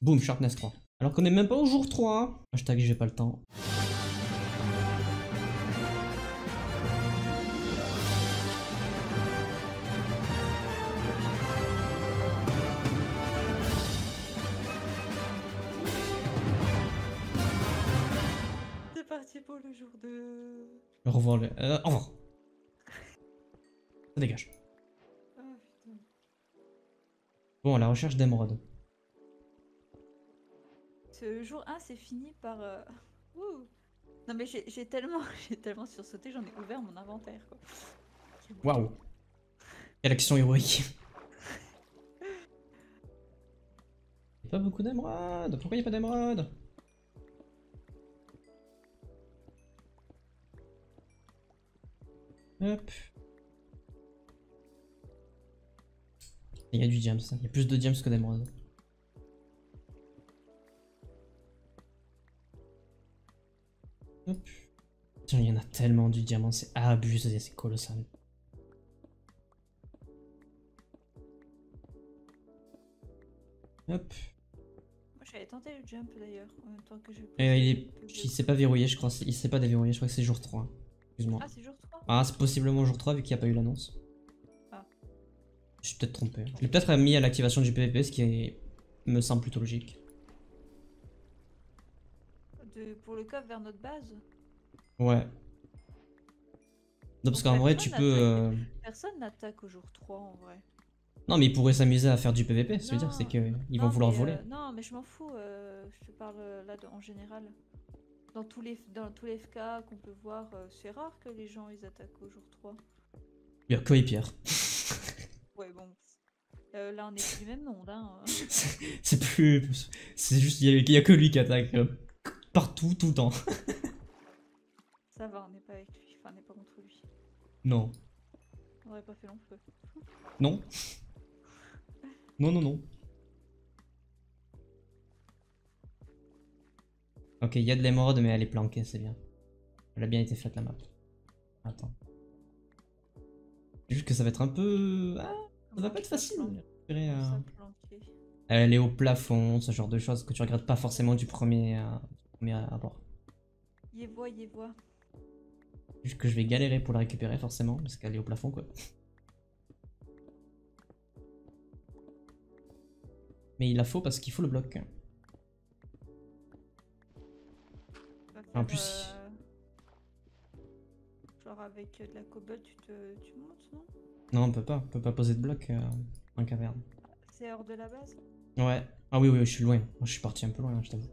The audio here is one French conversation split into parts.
Boom, Sharpness 3. Alors qu'on est même pas au jour 3. Hashtag j'ai pas le temps. C'est parti pour le jour 2. Au revoir. Au revoir. Ça dégage. Ah putain. Bon, la recherche d'émeraude. Ce jour 1 c'est fini par... Ouh. Non mais j'ai tellement, j'ai tellement sursauté, j'en ai ouvert mon inventaire quoi. Waouh. Quelle action héroïque. Y'a pas beaucoup d'émeraudes. Pourquoi y'a pas d'émeraudes? Hop. Il y a du diams, ça. Il y a plus de diams que d'émeraudes. Hop. Tiens, il y en a tellement du diamant, c'est abusé, c'est colossal. Hop. Moi j'avais tenté le jump d'ailleurs, en même temps que je... Il s'est pas verrouillé, je crois. Il s'est pas déverrouillé, je crois que c'est jour 3. Excuse-moi. Ah c'est jour 3. Ah, c'est possiblement jour 3 vu qu'il n'y a pas eu l'annonce. Ah. Je suis peut-être trompé. Je l'ai peut-être mis à l'activation du PVP, ce qui me semble plutôt logique. Pour le coffre vers notre base. Ouais. Non, parce qu'en vrai, tu peux... Personne n'attaque au jour 3 en vrai. Non, mais ils pourraient s'amuser à faire du PVP, ça veut dire, c'est qu'ils vont vouloir voler. Non, mais je m'en fous, je te parle là en général. Dans tous les FK qu'on peut voir, c'est rare que les gens ils attaquent au jour 3. Il y a Ko et Pierre. Ouais, bon. Là, on est du même monde, hein. C'est plus... C'est juste, il y a que lui qui attaque partout, tout le temps. Ça va, on n'est pas avec lui, enfin, on n'est pas contre lui. Non. On aurait pas fait long feu. Non. Non, non, non. Ok, il y a de l'émeraude, mais elle est planquée, c'est bien. Elle a bien été faite la map. Attends. Juste que ça va être un peu... Ah, ça va pas être facile. Elle est au plafond, ce genre de choses que tu regrettes pas forcément du premier abord. Y voit, y voit. Juste que je vais galérer pour la récupérer forcément, parce qu'elle est au plafond quoi. Mais il la faut parce qu'il faut le bloc. En plus... Genre avec de la cobble, tu montes, non? Non, on peut pas poser de bloc en caverne. C'est hors de la base? Ouais. Ah oui, oui, je suis loin. Moi, je suis parti un peu loin, je t'avoue.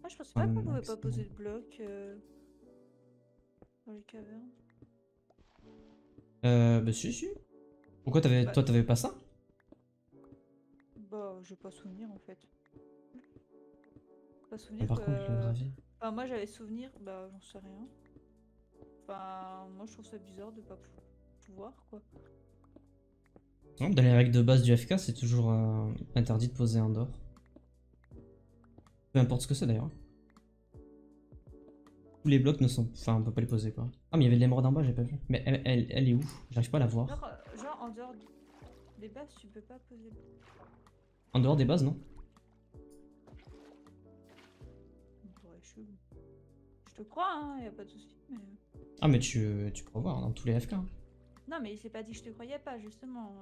Ah, je pensais pas qu'on pouvait pas poser de bloc dans les cavernes. Bah si. Pourquoi toi t'avais pas ça? Bah, j'ai pas souvenir en fait. Pas souvenir Par contre, le gravier. Enfin, moi j'avais souvenir, bah j'en sais rien. Enfin, moi je trouve ça bizarre de pas pouvoir quoi. Non, dans les règles de base du FK, c'est toujours interdit de poser en dehors. Peu importe ce que c'est d'ailleurs. Tous les blocs ne sont... Enfin, on peut pas les poser quoi. Ah, mais il y avait de l'émeraude en bas, j'ai pas vu. Mais elle est où? J'arrive pas à la voir. Genre en dehors des bases, tu peux pas poser. En dehors des bases, non? Ouais, je te crois, hein, y a pas de soucis. Mais... Ah, mais tu peux voir dans tous les FK. Hein. Non, mais c'est pas dit que je te croyais pas, justement.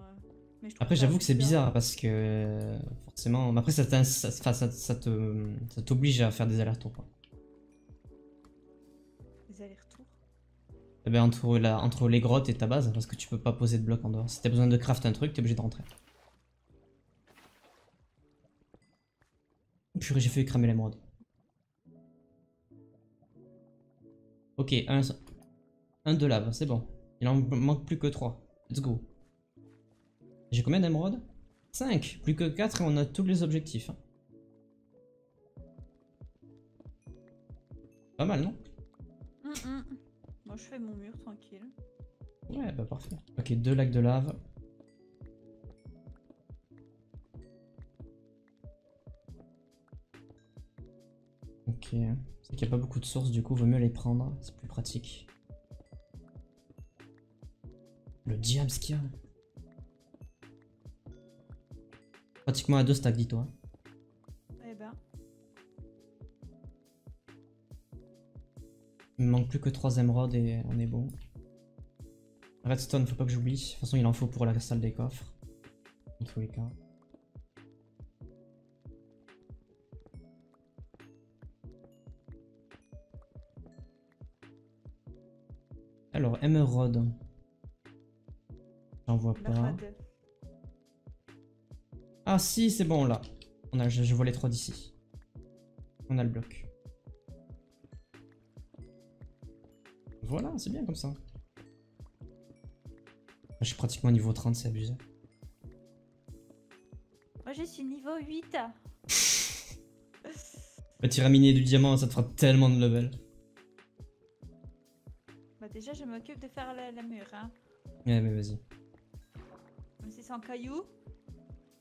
Mais après, j'avoue que c'est bizarre parce que forcément. Après, ça t'oblige à faire des allers-retours. Des allers-retours? Eh ben, entre les grottes et ta base, parce que tu peux pas poser de bloc en dehors. Si t'as besoin de craft un truc, t'es obligé de rentrer. Purée, j'ai fait cramer l'émeraude. Ok, un de lave, c'est bon. Il en manque plus que 3. Let's go. J'ai combien d'émeraudes? 5. Plus que 4 et on a tous les objectifs. Hein. Pas mal, non? Moi, je fais mon mur tranquille. Ouais, bah parfait. Ok, 2 lacs de lave. Ok. C'est qu'il n'y a pas beaucoup de sources, du coup, vaut mieux les prendre. C'est plus pratique. Le diams qu'il y a. Pratiquement à 2 stacks, dis-toi. Eh ben, Il me manque plus que 3 émeraudes et on est bon. Redstone, faut pas que j'oublie. De toute façon, il en faut pour la salle des coffres. Dans tous les cas. Alors, émeraude. J'en vois la pas. rade. Ah si, c'est bon là. Je vois les 3 d'ici. On a le bloc. Voilà, c'est bien comme ça. Je suis pratiquement niveau 30, c'est abusé. Moi, je suis niveau 8. Bah, tu iras miner du diamant, ça te fera tellement de level. Bah, déjà, je m'occupe de faire la mur, hein. Ouais, mais vas-y. Même si c'est en cailloux,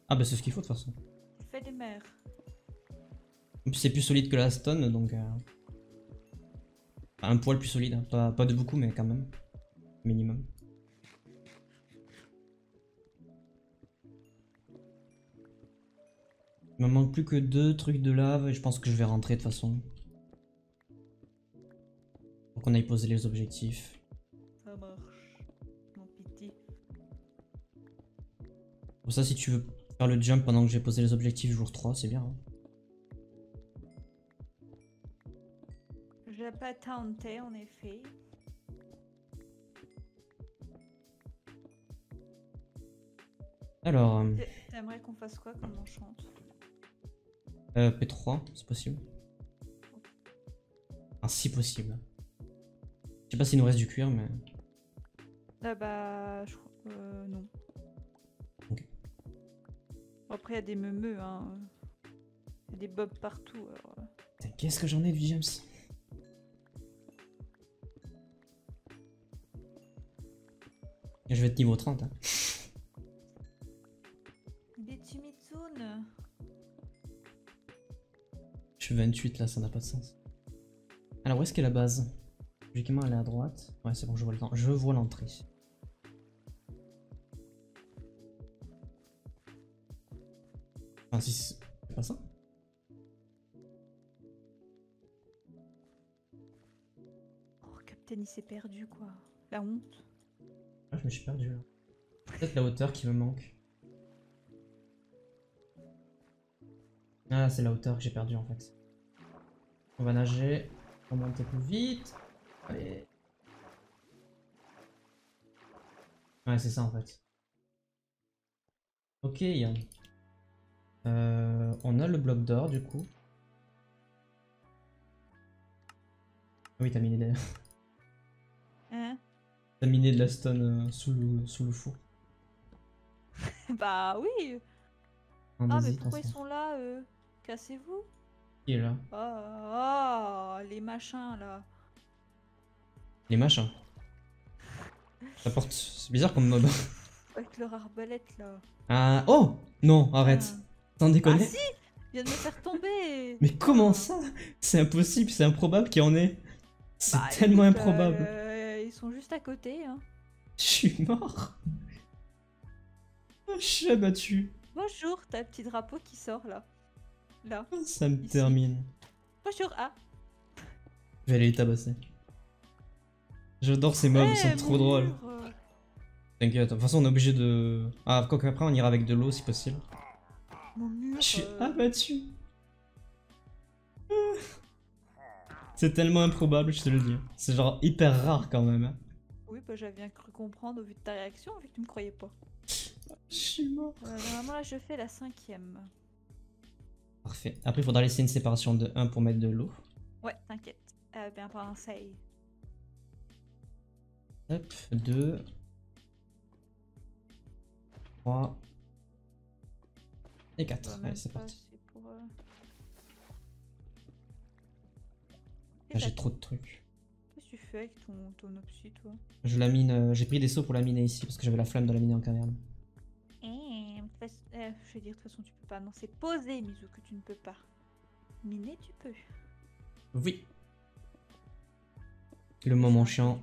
Ah bah c'est ce qu'il faut de toute façon. je fais des murs. En plus, c'est plus solide que la stone, donc... enfin, un poil plus solide, hein. Pas de beaucoup, mais quand même. Minimum. Il me manque plus que 2 trucs de lave et je pense que je vais rentrer de toute façon. Pour qu'on aille poser les objectifs. Ça marche. Mon piti. Pour ça, si tu veux faire le jump pendant que j'ai posé les objectifs jour 3, c'est bien. Hein. Je l'ai pas tenté, en effet. Alors, T'aimerais qu'on fasse quoi comme on chante? P3, c'est possible. Enfin, si possible. Je sais pas s'il nous reste du cuir, mais... Ah bah, je crois... non. Ok. Après, il y a des meumeux, hein. Il y a des bobs partout, alors... Putain, qu'est-ce que j'en ai du James? Je vais être niveau 30. Hein. Des Timitsune. Je suis 28 là, ça n'a pas de sens. Alors où est-ce qu'est la base? Logiquement elle est à droite. Ouais c'est bon, je vois l'entrée. Enfin si c'est pas ça. Oh, Captain, il s'est perdu, quoi. La honte. Ah, je me suis perdu là. Peut-être la hauteur qui me manque. Ah c'est la hauteur que j'ai perdu en fait. On va nager. On va monter plus vite. Allez. Ouais c'est ça en fait. Ok. On a le bloc d'or du coup. Oui t'as miné, Hein? t'as miné de la stone sous le four. Bah oui. Ah, Ah, mais vas-y, pourquoi ils transfert. sont là, eux? Cassez-vous. Qui est là? Les machins, là. Les machins. Ça porte... C'est bizarre comme mob. Avec leur arbalète, là. Ah... Oh! Non, arrête. Ah. T'en Ah déconnes? si! Il vient de me faire tomber! Mais comment Ah. ça? C'est impossible, c'est improbable qu'il y en ait. C'est Bah, tellement écoute, improbable. ils sont juste à côté, hein. Je suis mort. Je suis abattu. Bonjour, t'as le petit drapeau qui sort, là. Là. Ça me Ici. termine. Bonjour, ah! Je vais aller les tabasser. J'adore ces mobs, ils sont Ouais, trop mon drôles. mur, T'inquiète, de toute façon on est obligé de... Ah, quoi qu'après on ira avec de l'eau si possible. Mon mur. Je suis abattu. C'est tellement improbable, je te le dis. C'est genre hyper rare quand même. Hein. Oui, bah j'avais bien cru comprendre au vu de ta réaction, vu que tu me croyais pas. Je suis mort. Normalement, là, je fais la 5e. Parfait. Après, il faudra laisser une séparation de 1 pour mettre de l'eau. Ouais, t'inquiète. Bien pensé. Hop, 2. 3. Et 4. Ouais, Allez, c'est parti. Pour, Là, j'ai trop de trucs. Qu'est-ce que tu fais avec ton opsi, toi? Je la mine. J'ai pris des seaux pour la miner ici parce que j'avais la flemme de la miner en caverne. Je vais dire, de toute façon, tu peux pas. Non, c'est poser, Mizu, que tu ne peux pas. Miner, tu peux. Oui. Le moment chiant.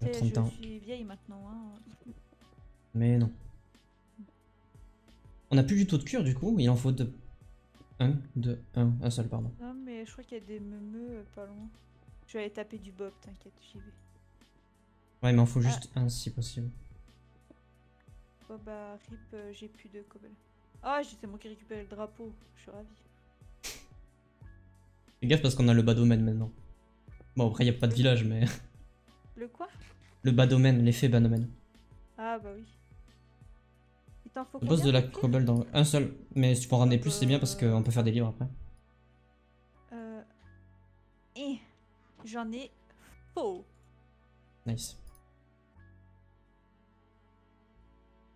Tu À sais, 30 ans. je suis vieille maintenant. Hein. Mais non. On a plus du tout de cure du coup, il en faut deux. Un seul, pardon. Non, mais je crois qu'il y a des meumeux pas loin. Je vais aller taper du bob, t'inquiète, j'y vais. Ouais, mais il en faut Ah. juste un si possible. Oh bah, rip, j'ai plus de cobble. Ah, c'est moi qui récupère le drapeau, je suis ravie. Fais gaffe parce qu'on a le bas domaine maintenant. Bon, après, il n'y a pas de village, mais. Le quoi? Le bas domaine, l'effet bas domaine. Ah bah oui. Il t'en faut Le boss combien de la cuir cobble dans un seul. Mais si tu peux en ramener plus, c'est bien parce qu'on peut faire des livres après. Et j'en ai faux. Nice.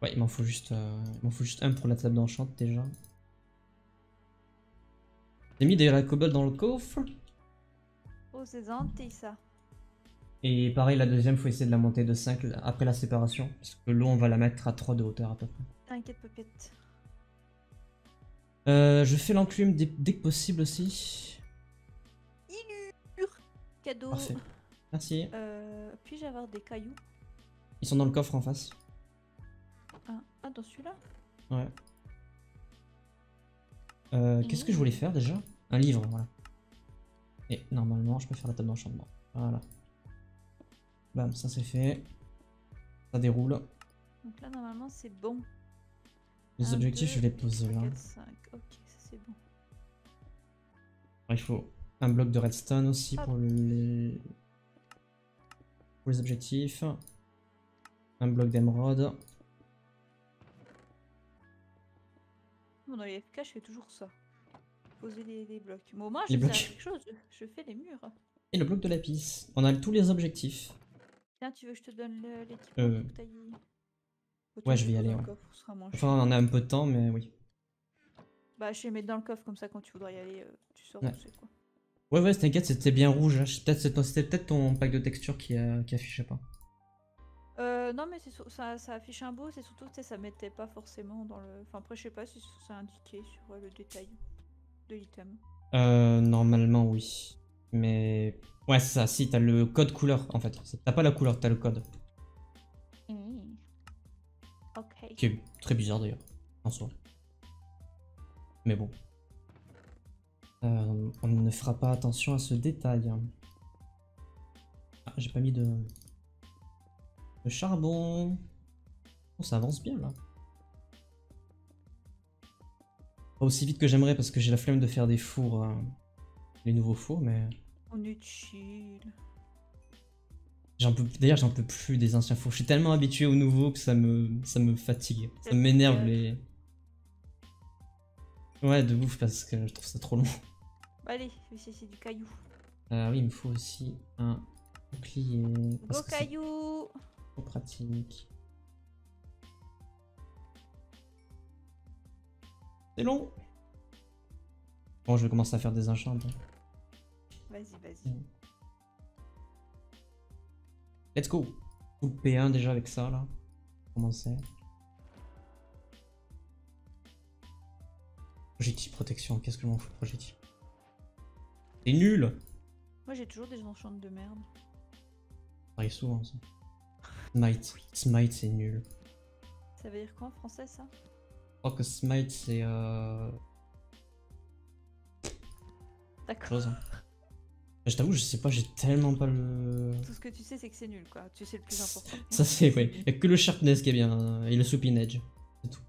Ouais, il m'en faut juste un pour la table d'enchant déjà. J'ai mis de la cobble dans le coffre. Oh, c'est gentil ça. Et pareil, la deuxième, faut essayer de la monter de 5 après la séparation. Parce que l'eau, on va la mettre à 3 de hauteur à peu près. T'inquiète, papette. Je fais l'enclume dès que possible aussi. Cadeau. Parfait. Merci. Puis-je avoir des cailloux? Ils sont dans le coffre en face. Ah, dans celui-là? Ouais. Qu'est-ce que je voulais faire déjà? Un livre, voilà. Et normalement, je peux faire la table d'enchantement. Voilà. Bam, ça c'est fait. Ça déroule. Donc là, normalement, c'est bon. Les 1, objectifs, 2, je vais les poser là. 4, 5. Ok, ça c'est bon. Il faut un bloc de redstone aussi Hop. pour les objectifs. Un bloc d'émeraude. Bon, dans les FK, je fais toujours ça. Poser les blocs. Mais au moins, Les je blocs. sais quelque chose. Je fais les murs. Et le bloc de lapis. On a tous les objectifs. Tiens, tu veux que je te donne l'équipement pour que t'ailles... Ouais, je vais y aller. Ouais. Coffre, ce sera moins Enfin, cher. on en a un peu de temps, mais oui. Bah, je vais les mettre dans le coffre, comme ça, quand tu voudras y aller, tu sauras Ouais. où c'est, quoi. Ouais, t'inquiète, c'était bien rouge. Hein. C'était peut-être ton pack de texture qui affichait pas. Non, mais ça affiche un beau, c'est surtout que ça mettait pas forcément dans le... Enfin, après, je sais pas si c'est indiqué sur le détail de l'item. Normalement, oui. Mais... Ouais, c'est ça. Si, t'as le code couleur, en fait. T'as pas la couleur, t'as le code. Ok. Qui est très bizarre, d'ailleurs, en soi. Mais bon. On ne fera pas attention à ce détail. Ah, j'ai pas mis de charbon. Oh, ça avance bien, là. Pas aussi vite que j'aimerais parce que j'ai la flemme de faire des fours, les nouveaux fours, mais... On est chill. D'ailleurs, j'en peux plus des anciens fours. Je suis tellement habitué aux nouveaux que ça me fatigue. Ça m'énerve les... Ouais, de ouf, parce que je trouve ça trop long. Bah, allez, je vais essayer du caillou. Oui, il me faut aussi un bouclier. Go caillou! Trop pratique. C'est long. Bon, je vais commencer à faire des enchants. Vas-y, vas-y. Let's go. Full P1 déjà avec ça là. Commencer. Projectile protection, qu'est-ce que je m'en fous de projectile? C'est nul. Moi j'ai toujours des enchants de merde. Ça arrive souvent ça. Smite. Smite c'est nul. Ça veut dire quoi en français ça? Je crois que Smite c'est D'accord. chose, hein. Je t'avoue, je sais pas, j'ai tellement pas le... Tout ce que tu sais c'est que c'est nul quoi, tu sais le plus important. Ça c'est, ouais, y'a que le Sharpness qui est bien, hein, et le Supinage. C'est tout.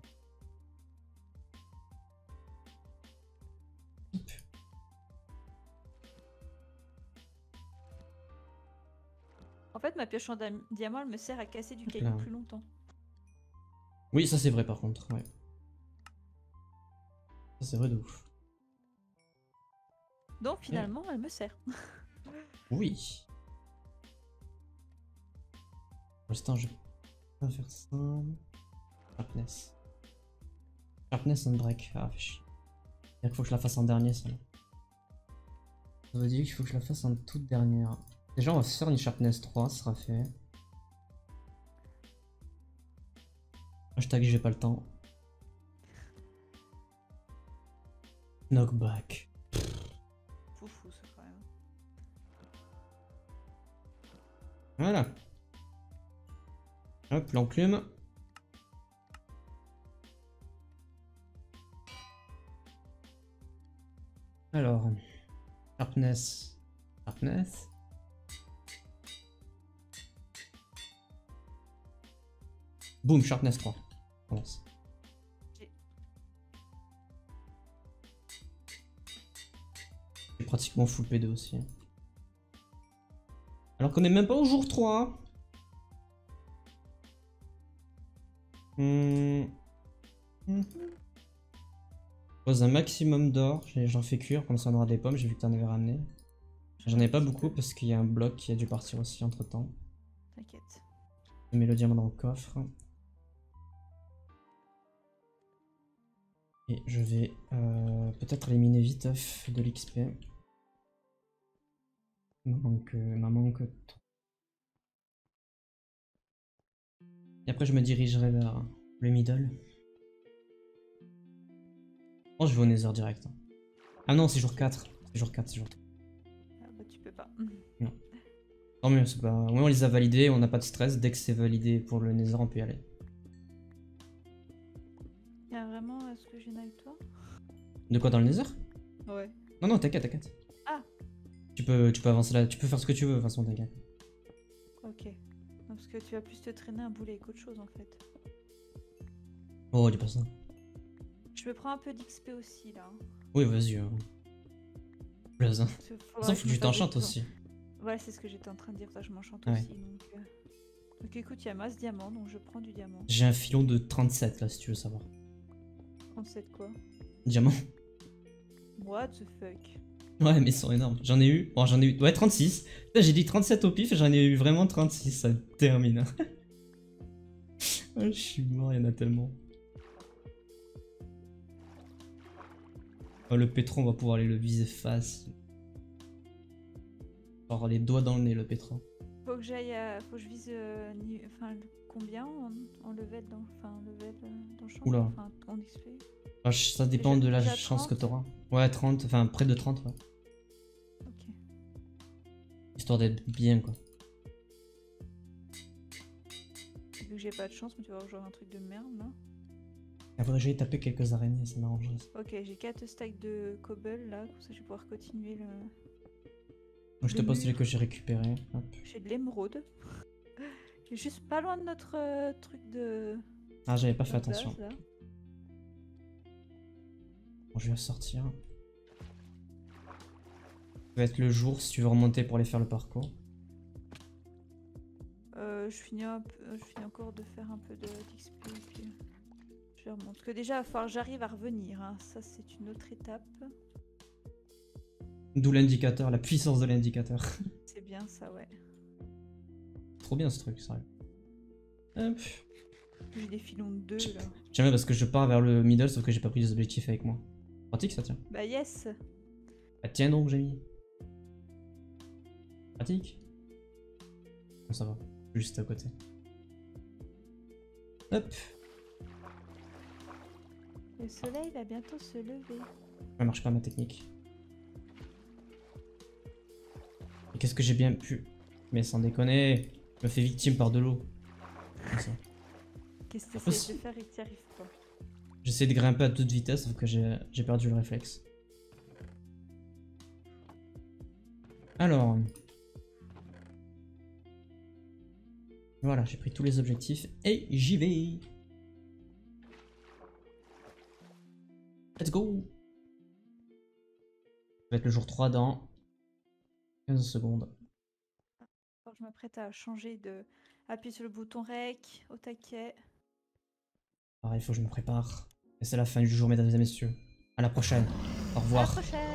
En fait ma pioche en diamant elle me sert à casser du caillou plus longtemps. Oui, ça c'est vrai par contre, ouais. Ça c'est vrai de ouf. Donc finalement elle me sert. Oui. Pour l'instant je vais pas faire ça. Sharpness. Sharpness and break. Ah, fait chier. Il faut que je la fasse en dernier, ça. Ça veut dire qu'il faut que je la fasse en toute dernière. Déjà, on va se faire une Sharpness 3, ça sera fait. Hashtag j'ai pas le temps. Knockback. Foufou ça quand même. Voilà. Hop, l'enclume. Alors, sharpness. Sharpness. Boom, sharpness 3. Commence. J'ai pratiquement full P2 aussi. Alors qu'on est même pas au jour 3. Pose un maximum d'or. J'en fais cuire, comme ça on aura des pommes. J'ai vu que t'en avais ramené. J'en ai pas beaucoup parce qu'il y a un bloc qui a dû partir aussi entre temps. T'inquiète. Je mets le diamant dans le coffre. Et je vais peut-être éliminer viteuf de l'XP. Il m'en manque trop. Et après je me dirigerai vers le middle. Oh, je vais au Nether direct. Ah non, c'est jour 4. C'est jour 4, c'est jour 4. Ah bah tu peux pas. Non. Tant mieux, c'est pas... Au moins on les a validés, on n'a pas de stress. Dès que c'est validé pour le Nether, on peut y aller. Y'a vraiment ce que j'ai avec toi? De quoi, dans le Nether? Ouais. Non, non, t'inquiète, t'inquiète. Ah. Tu peux avancer là, tu peux faire ce que tu veux, de toute façon, t'inquiète. Ok. Non, parce que tu vas plus te traîner un boulet qu'autre chose en fait. Oh, dis pas ça. Je me prends un peu d'XP aussi là. Oui, vas-y. Blaze. De toute façon, faut que tu t'enchantes temps. aussi. Ouais, c'est ce que j'étais en train de dire, ça je m'enchante Ouais. aussi. Donc écoute, il y a masse diamant, donc je prends du diamant. J'ai un filon de 37 là, si tu veux savoir. 37 quoi? Diamant. What the fuck? Ouais, mais ils sont énormes. J'en ai eu. Bon, j'en ai eu. Ouais, 36. Putain, j'ai dit 37 au pif et j'en ai eu vraiment 36. Ça termine. Oh, je suis mort, il y en a tellement. Oh, le pétron, on va pouvoir aller le viser face. Avoir les doigts dans le nez, le pétron. Faut que j'aille à... Faut que je vise... Enfin, combien en level dans... Enfin, level dans le champ? Oula. Enfin, en XP. Ah, ça dépend de la chance que t'auras. Ouais, 30. Enfin, près de 30, ouais. Ok. Histoire d'être bien, quoi. Vu que j'ai pas de chance, mais tu vas avoir genre un truc de merde là. Après, j'ai tapé quelques araignées, ça m'arrangerait. Ok, j'ai 4 stacks de cobble là, comme ça je vais pouvoir continuer le... Je te pose celui que j'ai récupéré. Hop. J'ai de l'émeraude. Qui est juste pas loin de notre truc de... Ah, j'avais pas fait notre base, attention. là. Bon, je vais ressortir. Ça va être le jour si tu veux remonter pour aller faire le parcours. Je finis encore de faire un peu d'XP et puis je remonte. Parce que déjà, il va falloir que j'arrive à revenir. Hein. Ça, c'est une autre étape. D'où l'indicateur, la puissance de l'indicateur. C'est bien ça, ouais. Trop bien ce truc, sérieux. Hop. J'ai des filons de 2 là. Jamais parce que je pars vers le middle sauf que j'ai pas pris les objectifs avec moi. Pratique ça, tiens. Bah yes. Bah tiens donc, j'ai mis. Pratique. Bon, ça va. Juste à côté. Hop. Le soleil va bientôt se lever. Ça marche pas ma technique. Et qu'est-ce que j'ai bien pu... Mais sans déconner, je me fais victime par de l'eau. Qu'est-ce que tu essaies de faire et que tu n'y arrives pas? J'essaie de grimper à toute vitesse sauf que j'ai perdu le réflexe. Alors... Voilà, j'ai pris tous les objectifs et j'y vais. Let's go. Ça va être le jour 3 dans 15 secondes. Alors, je m'apprête à changer de... Appuyer sur le bouton REC, au taquet. Pareil, il faut que je me prépare. Et c'est la fin du jour, mesdames et messieurs. À la prochaine. Au revoir. À la prochaine.